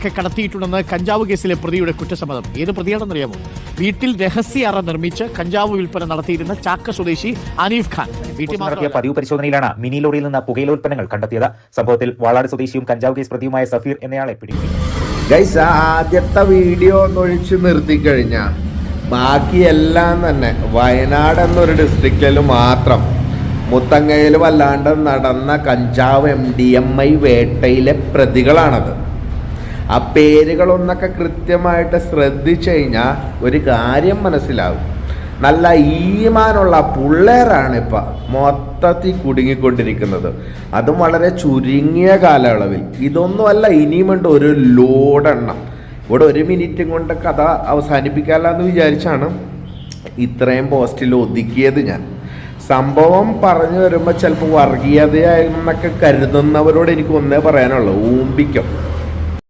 കടത്തിയിട്ടുണ്ടെന്ന് കഞ്ചാവ് കേസിലെ പ്രതിയുടെ കുറ്റസമ്മതം. ഏത് പ്രതിയാണെന്നറിയാമോ? വീട്ടിൽ രഹസ്യ അറ നിർമ്മിച്ച് കഞ്ചാവ് വിൽപ്പന നടത്തിയിരുന്ന ചാക്ക സ്വദേശി അനീഫ് ഖാൻ. വീട്ടിൽ നടത്തിയ പതിവ് പരിശോധനയിലാണ് മിനി ലോറിയിൽ നിന്ന് പുകയിലോൽപ്പന്നങ്ങൾ കണ്ടെത്തിയത്. സംഭവത്തിൽ വാളാട് സ്വദേശിയും കഞ്ചാവ് കേസ് പ്രതിയുമായ സഫീർ എന്നയാളെ പിടികൂടി. ഗൈസ്, ആദ്യത്തെ വീഡിയോ ഒന്നൊഴിച്ച് നിർത്തിക്കഴിഞ്ഞ ബാക്കിയെല്ലാം തന്നെ വയനാട് എന്നൊരു ഡിസ്ട്രിക്റ്റിൽ മാത്രം മുത്തങ്ങയിൽ വല്ലാണ്ട് നടന്ന കഞ്ചാവ് MDMA വേട്ടയിലെ പ്രതികളാണത്. ആ പേരുകളൊന്നൊക്കെ കൃത്യമായിട്ട് ശ്രദ്ധിച്ചു കഴിഞ്ഞാൽ ഒരു കാര്യം മനസ്സിലാവും. നല്ല ഈമാനുള്ള പിള്ളേരാണ് ഇപ്പം മൊത്തത്തിൽ കുടുങ്ങിക്കൊണ്ടിരിക്കുന്നത്, അതും വളരെ ചുരുങ്ങിയ കാലയളവിൽ. ഇതൊന്നുമല്ല, ഇനിയുമുണ്ട് ഒരു ലോഡെണ്ണം. ഇവിടെ ഒരു മിനിറ്റും കൊണ്ട് കഥ അവസാനിപ്പിക്കാമെന്ന് വിചാരിച്ചാണ് ഇത്രയും പോസ്റ്റിൽ ഒതുക്കിയത്. ഞാൻ സംഭവം പറഞ്ഞു വരുമ്പോൾ ചിലപ്പോൾ വർഗീയതയായെന്നൊക്കെ കരുതുന്നവരോട് എനിക്ക് ഒന്നേ പറയാനുള്ളൂ, ഊമ്പിക്കും.